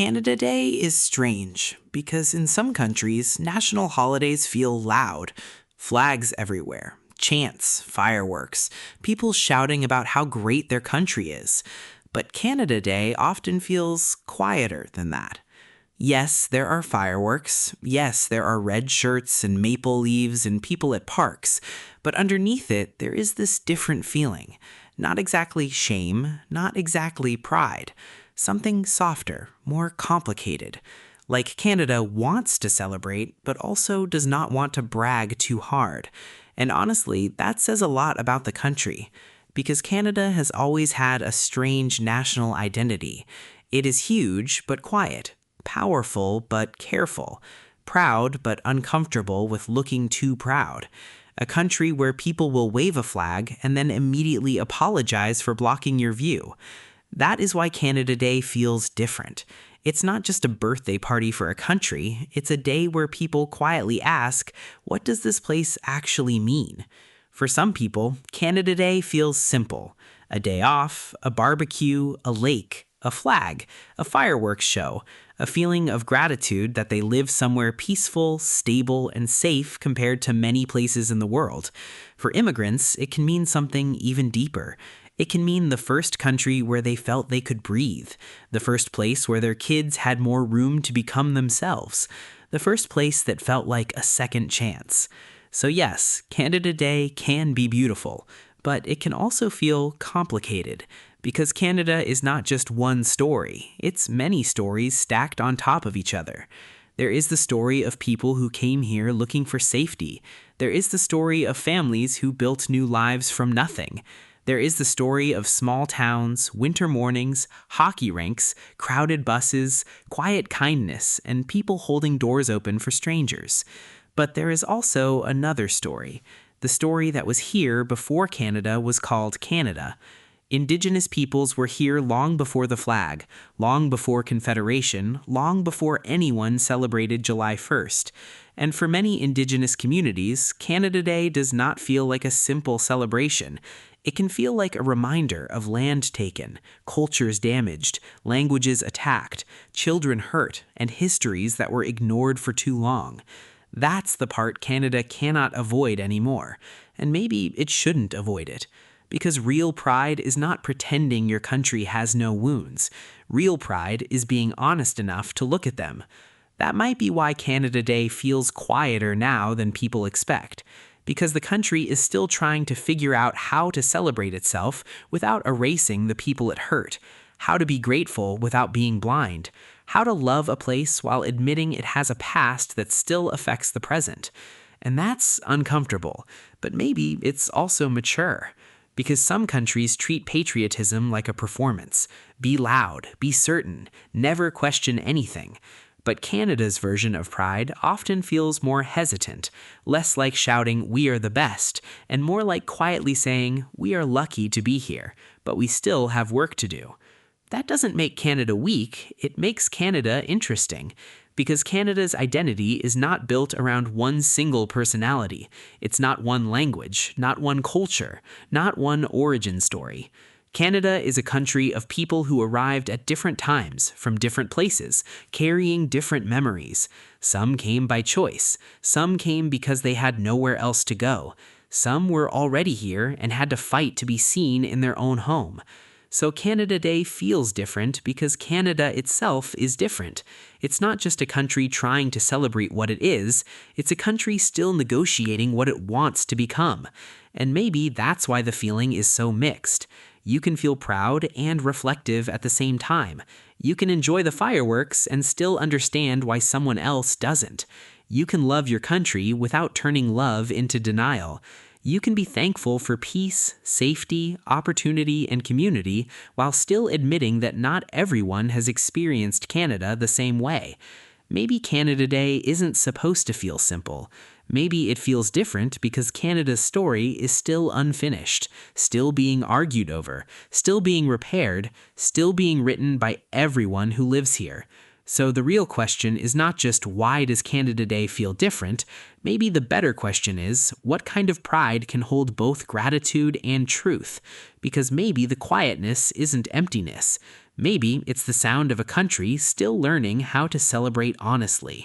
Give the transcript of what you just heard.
Canada Day is strange because in some countries, national holidays feel loud. Flags everywhere, chants, fireworks, people shouting about how great their country is. But Canada Day often feels quieter than that. Yes, there are fireworks. Yes, there are red shirts and maple leaves and people at parks. But underneath it, there is this different feeling. Not exactly shame, not exactly pride. Something softer, more complicated. Like Canada wants to celebrate, but also does not want to brag too hard. And honestly, that says a lot about the country. Because Canada has always had a strange national identity. It is huge, but quiet. Powerful, but careful. Proud, but uncomfortable with looking too proud. A country where people will wave a flag and then immediately apologize for blocking your view. That is why Canada Day feels different. It's not just a birthday party for a country, it's a day where people quietly ask, what does this place actually mean? For some people, Canada Day feels simple. A day off, a barbecue, a lake, a flag, a fireworks show, a feeling of gratitude that they live somewhere peaceful, stable, and safe compared to many places in the world. For immigrants, it can mean something even deeper. It can mean the first country where they felt they could breathe, the first place where their kids had more room to become themselves, the first place that felt like a second chance. So yes, Canada Day can be beautiful, but it can also feel complicated, because Canada is not just one story, it's many stories stacked on top of each other. There is the story of people who came here looking for safety. There is the story of families who built new lives from nothing. There is the story of small towns, winter mornings, hockey rinks, crowded buses, quiet kindness, and people holding doors open for strangers. But there is also another story, the story that was here before Canada was called Canada. Indigenous peoples were here long before the flag, long before Confederation, long before anyone celebrated July 1st. And for many Indigenous communities, Canada Day does not feel like a simple celebration. It can feel like a reminder of land taken, cultures damaged, languages attacked, children hurt, and histories that were ignored for too long. That's the part Canada cannot avoid anymore, and maybe it shouldn't avoid it. Because real pride is not pretending your country has no wounds. Real pride is being honest enough to look at them. That might be why Canada Day feels quieter now than people expect. Because the country is still trying to figure out how to celebrate itself without erasing the people it hurt. How to be grateful without being blind. How to love a place while admitting it has a past that still affects the present. And that's uncomfortable, but maybe it's also mature. Because some countries treat patriotism like a performance. Be loud, be certain, never question anything. But Canada's version of pride often feels more hesitant, less like shouting, "We are the best," and more like quietly saying, "We are lucky to be here, but we still have work to do." That doesn't make Canada weak, it makes Canada interesting. Because Canada's identity is not built around one single personality. It's not one language, not one culture, not one origin story. Canada is a country of people who arrived at different times, from different places, carrying different memories. Some came by choice. Some came because they had nowhere else to go. Some were already here and had to fight to be seen in their own home. So Canada Day feels different because Canada itself is different. It's not just a country trying to celebrate what it is, it's a country still negotiating what it wants to become. And maybe that's why the feeling is so mixed. You can feel proud and reflective at the same time. You can enjoy the fireworks and still understand why someone else doesn't. You can love your country without turning love into denial. You can be thankful for peace, safety, opportunity, and community while still admitting that not everyone has experienced Canada the same way. Maybe Canada Day isn't supposed to feel simple. Maybe it feels different because Canada's story is still unfinished, still being argued over, still being repaired, still being written by everyone who lives here. So the real question is not just why does Canada Day feel different? Maybe the better question is, what kind of pride can hold both gratitude and truth? Because maybe the quietness isn't emptiness. Maybe it's the sound of a country still learning how to celebrate honestly.